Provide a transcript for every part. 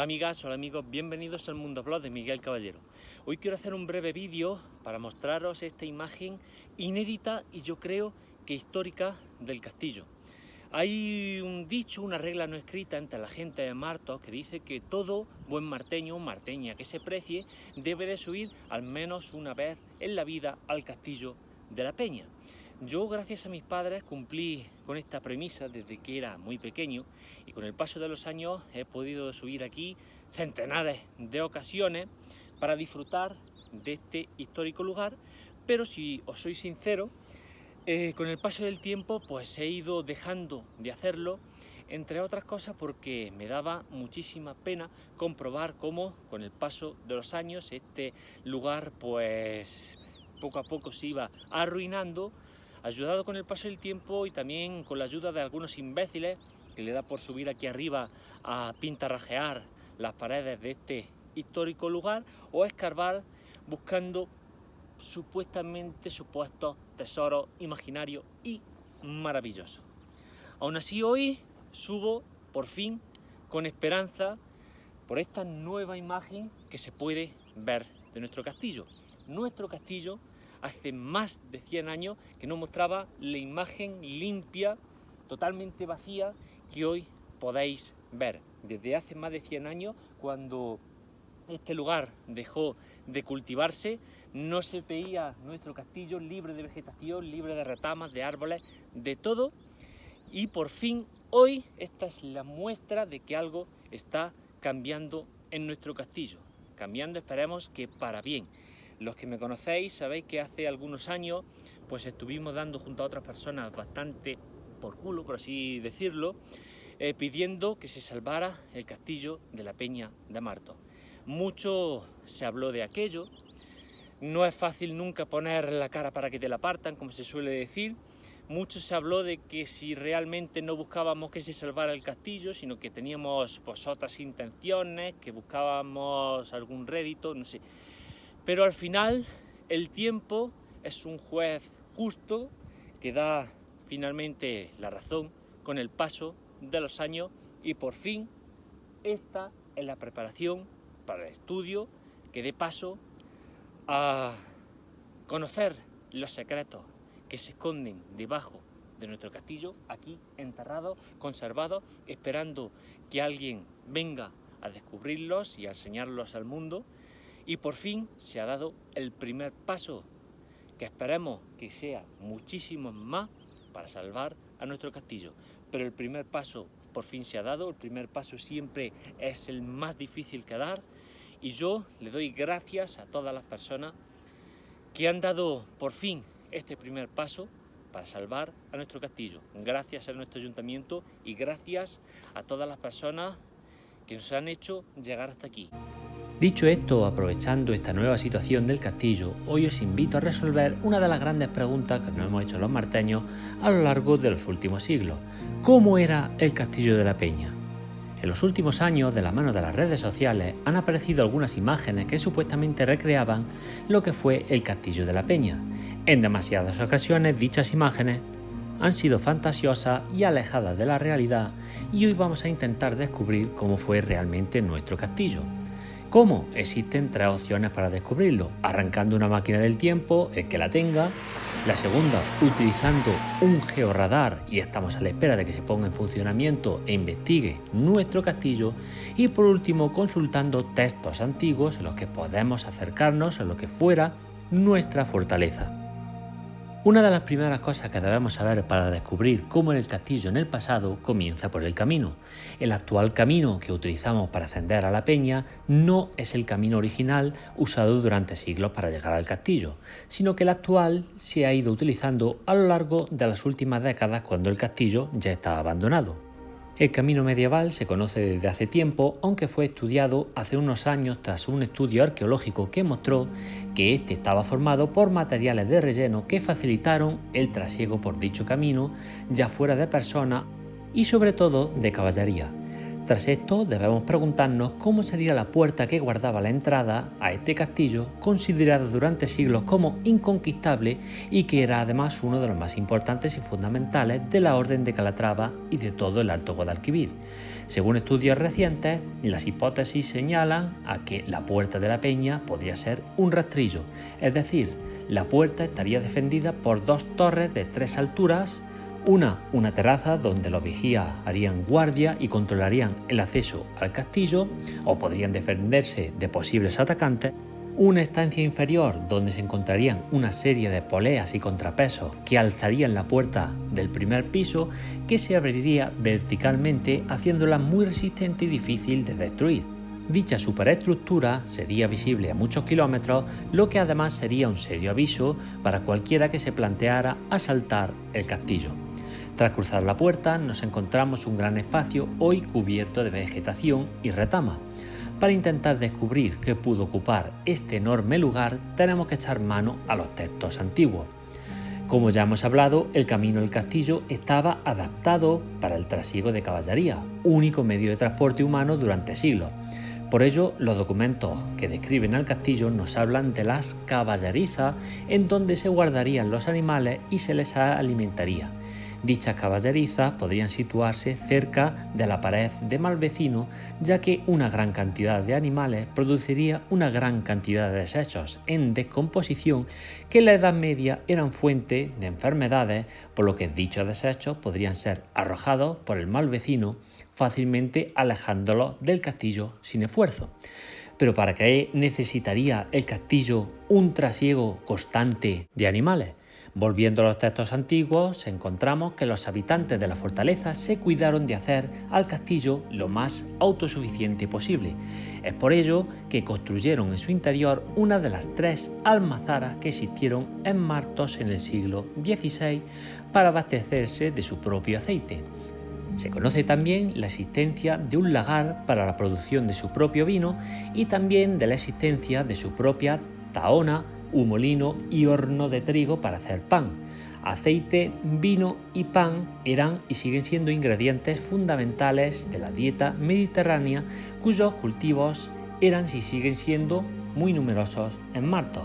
Hola amigas, hola amigos, bienvenidos al Mundo Blog de Miguel Caballero. Hoy quiero hacer un breve vídeo para mostraros esta imagen inédita y yo creo que histórica del castillo. Hay un dicho, una regla no escrita entre la gente de Martos que dice que todo buen marteño o marteña que se precie debe de subir al menos una vez en la vida al castillo de la Peña. Yo, gracias a mis padres, cumplí con esta premisa desde que era muy pequeño y con el paso de los años he podido subir aquí centenares de ocasiones para disfrutar de este histórico lugar, pero si os soy sincero, con el paso del tiempo pues he ido dejando de hacerlo, entre otras cosas porque me daba muchísima pena comprobar cómo con el paso de los años este lugar pues poco a poco se iba arruinando, ayudado con el paso del tiempo y también con la ayuda de algunos imbéciles que le da por subir aquí arriba a pintarrajear las paredes de este histórico lugar o a escarbar buscando supuestos tesoros imaginarios y maravillosos. Aún así hoy subo por fin con esperanza por esta nueva imagen que se puede ver de nuestro castillo. Nuestro castillo hace más de 100 años que no mostraba la imagen limpia, totalmente vacía, que hoy podéis ver. Desde hace más de 100 años, cuando este lugar dejó de cultivarse, no se veía nuestro castillo libre de vegetación, libre de retamas, de árboles, de todo. Y por fin hoy esta es la muestra de que algo está cambiando en nuestro castillo. Cambiando, esperemos que para bien. Los que me conocéis sabéis que hace algunos años pues estuvimos dando junto a otras personas bastante por culo, por así decirlo, pidiendo que se salvara el castillo de la Peña de Martos. Mucho se habló de aquello, no es fácil nunca poner la cara para que te la partan, como se suele decir. Mucho se habló de que si realmente no buscábamos que se salvara el castillo, sino que teníamos pues otras intenciones, que buscábamos algún rédito, no sé. Pero al final el tiempo es un juez justo que da finalmente la razón con el paso de los años y por fin esta es la preparación para el estudio que dé paso a conocer los secretos que se esconden debajo de nuestro castillo, aquí enterrados, conservados, esperando que alguien venga a descubrirlos y a enseñarlos al mundo. Y por fin se ha dado el primer paso, que esperemos que sea muchísimo más para salvar a nuestro castillo. Pero el primer paso por fin se ha dado, el primer paso siempre es el más difícil que dar. Y yo le doy gracias a todas las personas que han dado por fin este primer paso para salvar a nuestro castillo. Gracias a nuestro ayuntamiento y gracias a todas las personas que nos han hecho llegar hasta aquí. Dicho esto, aprovechando esta nueva situación del castillo, hoy os invito a resolver una de las grandes preguntas que nos hemos hecho los marteños a lo largo de los últimos siglos. ¿Cómo era el castillo de la Peña? En los últimos años, de la mano de las redes sociales, han aparecido algunas imágenes que supuestamente recreaban lo que fue el castillo de la Peña. En demasiadas ocasiones, dichas imágenes han sido fantasiosas y alejadas de la realidad, y hoy vamos a intentar descubrir cómo fue realmente nuestro castillo. ¿Cómo? Existen tres opciones para descubrirlo: arrancando una máquina del tiempo, el que la tenga; la segunda, utilizando un georradar, y estamos a la espera de que se ponga en funcionamiento e investigue nuestro castillo; y por último, consultando textos antiguos en los que podemos acercarnos a lo que fuera nuestra fortaleza. Una de las primeras cosas que debemos saber para descubrir cómo era el castillo en el pasado comienza por el camino. El actual camino que utilizamos para ascender a la Peña no es el camino original usado durante siglos para llegar al castillo, sino que el actual se ha ido utilizando a lo largo de las últimas décadas cuando el castillo ya estaba abandonado. El camino medieval se conoce desde hace tiempo, aunque fue estudiado hace unos años tras un estudio arqueológico que mostró que este estaba formado por materiales de relleno que facilitaron el trasiego por dicho camino, ya fuera de personas y sobre todo de caballería. Tras esto, debemos preguntarnos cómo sería la puerta que guardaba la entrada a este castillo, considerada durante siglos como inconquistable y que era además uno de los más importantes y fundamentales de la Orden de Calatrava y de todo el Alto Guadalquivir. Según estudios recientes, las hipótesis señalan a que la puerta de la peña podría ser un rastrillo, es decir, la puerta estaría defendida por dos torres de 3 alturas, una terraza donde los vigías harían guardia y controlarían el acceso al castillo o podrían defenderse de posibles atacantes, una estancia inferior donde se encontrarían una serie de poleas y contrapesos que alzarían la puerta del primer piso que se abriría verticalmente haciéndola muy resistente y difícil de destruir. Dicha superestructura sería visible a muchos kilómetros, lo que además sería un serio aviso para cualquiera que se planteara asaltar el castillo. Tras cruzar la puerta nos encontramos un gran espacio hoy cubierto de vegetación y retama. Para intentar descubrir qué pudo ocupar este enorme lugar tenemos que echar mano a los textos antiguos. Como ya hemos hablado, el camino al castillo estaba adaptado para el trasiego de caballería, único medio de transporte humano durante siglos. Por ello, los documentos que describen al castillo nos hablan de las caballerizas en donde se guardarían los animales y se les alimentaría. Dichas caballerizas podrían situarse cerca de la pared de Malvecino, ya que una gran cantidad de animales produciría una gran cantidad de desechos en descomposición que en la Edad Media eran fuente de enfermedades, por lo que dichos desechos podrían ser arrojados por el Malvecino, fácilmente alejándolos del castillo sin esfuerzo. Pero ¿para qué necesitaría el castillo un trasiego constante de animales? Volviendo a los textos antiguos, encontramos que los habitantes de la fortaleza se cuidaron de hacer al castillo lo más autosuficiente posible. Es por ello que construyeron en su interior una de las 3 almazaras que existieron en Martos en el siglo XVI para abastecerse de su propio aceite. Se conoce también la existencia de un lagar para la producción de su propio vino y también de la existencia de su propia tahona, un molino y horno de trigo para hacer pan. Aceite, vino y pan eran y siguen siendo ingredientes fundamentales de la dieta mediterránea, cuyos cultivos eran y siguen siendo muy numerosos en Martos.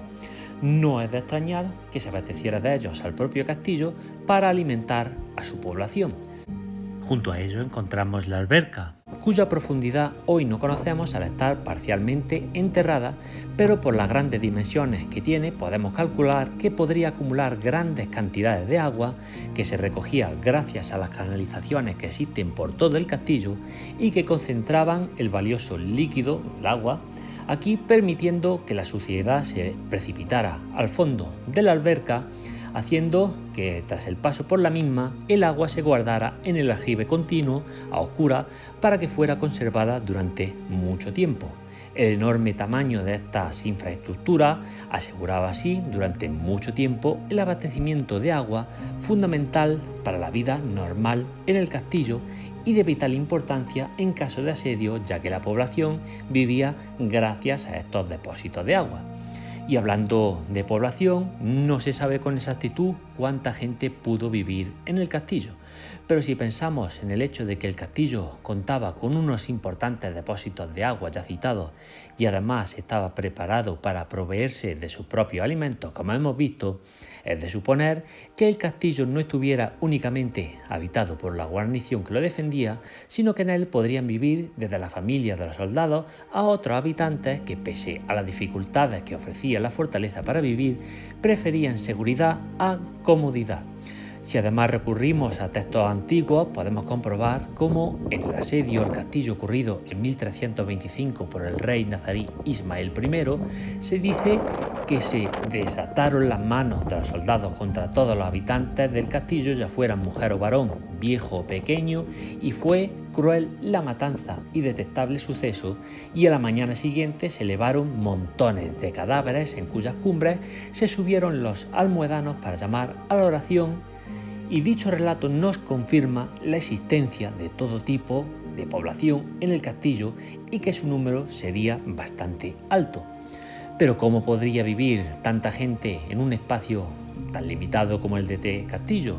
No es de extrañar que se abasteciera de ellos al propio castillo para alimentar a su población. Junto a ello encontramos la alberca, cuya profundidad hoy no conocemos al estar parcialmente enterrada, pero por las grandes dimensiones que tiene podemos calcular que podría acumular grandes cantidades de agua que se recogía gracias a las canalizaciones que existen por todo el castillo y que concentraban el valioso líquido, el agua, aquí permitiendo que la suciedad se precipitara al fondo de la alberca, haciendo que tras el paso por la misma el agua se guardara en el aljibe continuo a oscuras para que fuera conservada durante mucho tiempo. El enorme tamaño de estas infraestructuras aseguraba así durante mucho tiempo el abastecimiento de agua, fundamental para la vida normal en el castillo y de vital importancia en caso de asedio, ya que la población vivía gracias a estos depósitos de agua. Y hablando de población, no se sabe con exactitud cuánta gente pudo vivir en el castillo, pero si pensamos en el hecho de que el castillo contaba con unos importantes depósitos de agua ya citados y además estaba preparado para proveerse de sus propios alimentos, como hemos visto, es de suponer que el castillo no estuviera únicamente habitado por la guarnición que lo defendía, sino que en él podrían vivir desde la familia de los soldados a otros habitantes que, pese a las dificultades que ofrecía la fortaleza para vivir, preferían seguridad a comodidad. Si además recurrimos a textos antiguos, podemos comprobar cómo en el asedio al castillo ocurrido en 1325 por el rey nazarí Ismael I, se dice que se desataron las manos de los soldados contra todos los habitantes del castillo, ya fueran mujer o varón, viejo o pequeño, y fue cruel la matanza y detestable suceso, y a la mañana siguiente se elevaron montones de cadáveres en cuyas cumbres se subieron los almoedanos para llamar a la oración. Y dicho relato nos confirma la existencia de todo tipo de población en el castillo y que su número sería bastante alto. Pero ¿cómo podría vivir tanta gente en un espacio tan limitado como el de este castillo?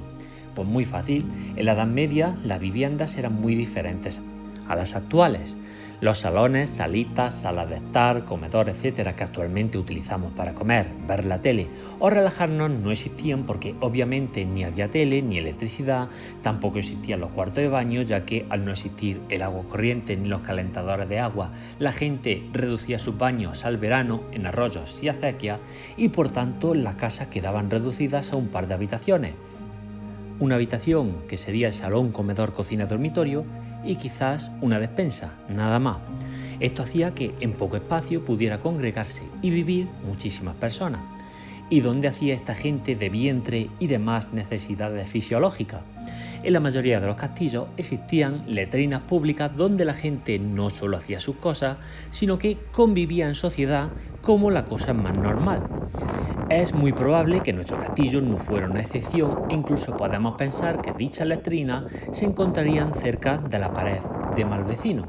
Pues muy fácil, en la Edad Media las viviendas eran muy diferentes. a las actuales. Los salones, salitas, salas de estar, comedor, etcétera, que actualmente utilizamos para comer, ver la tele o relajarnos no existían porque obviamente ni había tele ni electricidad, tampoco existían los cuartos de baño, ya que al no existir el agua corriente ni los calentadores de agua, la gente reducía sus baños al verano en arroyos y acequias y por tanto las casas quedaban reducidas a un par de habitaciones. Una habitación que sería el salón, comedor, cocina, dormitorio y quizás una despensa, nada más. Esto hacía que en poco espacio pudiera congregarse y vivir muchísimas personas. ¿Y dónde hacía esta gente de vientre y demás necesidades fisiológicas? En la mayoría de los castillos existían letrinas públicas donde la gente no solo hacía sus cosas, sino que convivía en sociedad como la cosa más normal. Es muy probable que nuestro castillo no fuera una excepción e incluso podemos pensar que dichas letrinas se encontrarían cerca de la pared de Malvecino,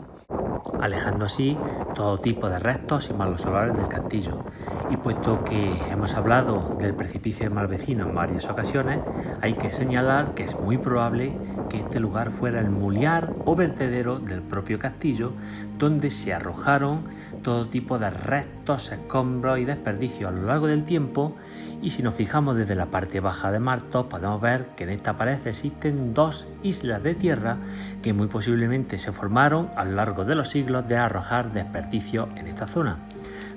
alejando así todo tipo de restos y malos olores del castillo. Y puesto que hemos hablado del precipicio de Malvecino en varias ocasiones, hay que señalar que es muy probable que este lugar fuera el muliar o vertedero del propio castillo, donde se arrojaron todo tipo de restos, escombros y desperdicios a lo largo del tiempo. Y si nos fijamos desde la parte baja de Martos, podemos ver que en esta pared existen dos islas de tierra que muy posiblemente se formaron a lo largo de los siglos de arrojar desperdicios en esta zona.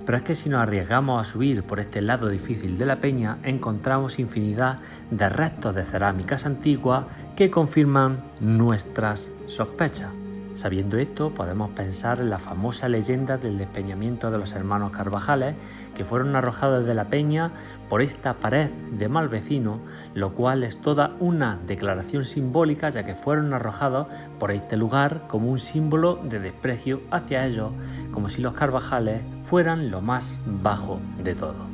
Pero es que si nos arriesgamos a subir por este lado difícil de la peña, encontramos infinidad de restos de cerámicas antiguas que confirman nuestras sospechas. Sabiendo esto, podemos pensar en la famosa leyenda del despeñamiento de los hermanos Carvajales, que fueron arrojados de la peña por esta pared de Malvecino, lo cual es toda una declaración simbólica, ya que fueron arrojados por este lugar como un símbolo de desprecio hacia ellos, como si los Carvajales fueran lo más bajo de todo.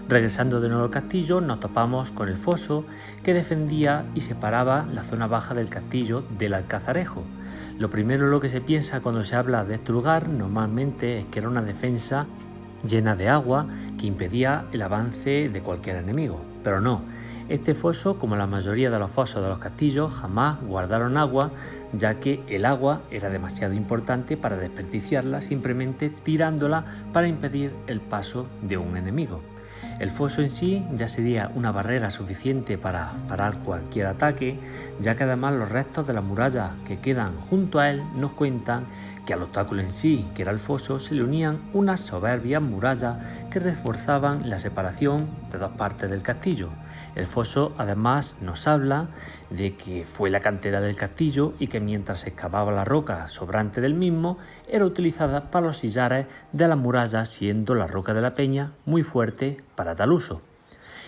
Regresando de nuevo al castillo, nos topamos con el foso que defendía y separaba la zona baja del castillo del alcazarejo. Lo primero en lo que se piensa cuando se habla de este lugar normalmente es que era una defensa llena de agua que impedía el avance de cualquier enemigo, pero no. Este foso, como la mayoría de los fosos de los castillos, jamás guardaron agua, ya que el agua era demasiado importante para desperdiciarla simplemente tirándola para impedir el paso de un enemigo. El foso en sí ya sería una barrera suficiente para parar cualquier ataque, ya que además los restos de las murallas que quedan junto a él nos cuentan que al obstáculo en sí, que era el foso, se le unían unas soberbias murallas que reforzaban la separación de dos partes del castillo. El foso además nos habla de que fue la cantera del castillo y que mientras se excavaba la roca sobrante del mismo, era utilizada para los sillares de las murallas, siendo la roca de la peña muy fuerte para tal uso.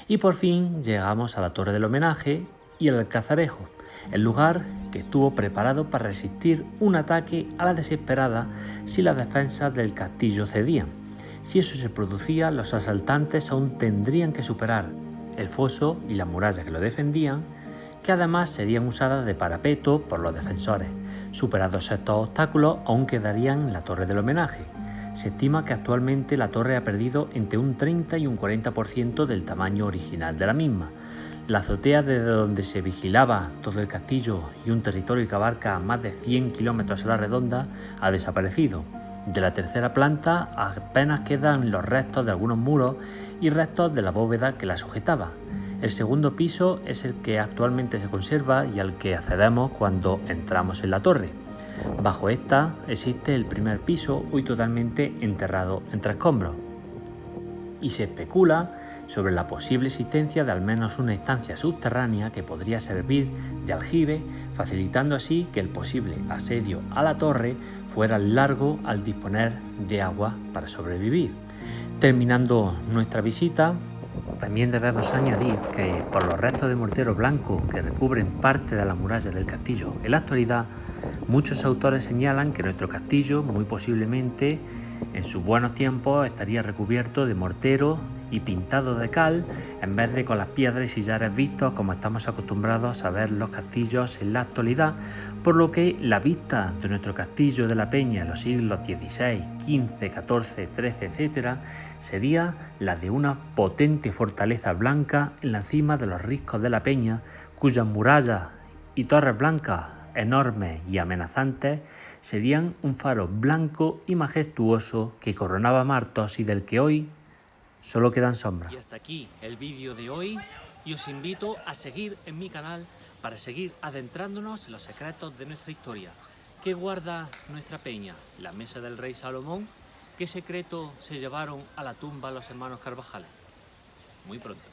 Y por fin llegamos a la torre del homenaje y el alcazarejo, el lugar que estuvo preparado para resistir un ataque a la desesperada si las defensas del castillo cedían. Si eso se producía, los asaltantes aún tendrían que superar el foso y las murallas que lo defendían, que además serían usadas de parapeto por los defensores. Superados estos obstáculos, aún quedarían la torre del homenaje. Se estima que actualmente la torre ha perdido entre un 30 y un 40% del tamaño original de la misma. La azotea desde donde se vigilaba todo el castillo y un territorio que abarca más de 100 kilómetros a la redonda ha desaparecido. De la tercera planta apenas quedan los restos de algunos muros y restos de la bóveda que la sujetaba. El segundo piso es el que actualmente se conserva y al que accedemos cuando entramos en la torre. Bajo esta existe el primer piso, hoy totalmente enterrado entre escombros. Y se especula sobre la posible existencia de al menos una estancia subterránea que podría servir de aljibe, facilitando así que el posible asedio a la torre fuera largo al disponer de agua para sobrevivir. Terminando nuestra visita, también debemos añadir que por los restos de mortero blanco que recubren parte de la muralla del castillo en la actualidad, muchos autores señalan que nuestro castillo muy posiblemente en sus buenos tiempos estaría recubierto de mortero y pintado de cal en vez de con las piedras y sillares vistos como estamos acostumbrados a ver los castillos en la actualidad, por lo que la vista de nuestro castillo de la Peña en los siglos XVI, XV, XIV, XIII, etc. sería la de una potente fortaleza blanca en la cima de los riscos de la Peña, cuyas murallas y torres blancas enormes y amenazantes serían un faro blanco y majestuoso que coronaba Martos y del que hoy solo quedan sombras. Y hasta aquí el vídeo de hoy y os invito a seguir en mi canal para seguir adentrándonos en los secretos de nuestra historia. ¿Qué guarda nuestra peña? La mesa del rey Salomón. ¿Qué secreto se llevaron a la tumba los hermanos Carvajal? Muy pronto.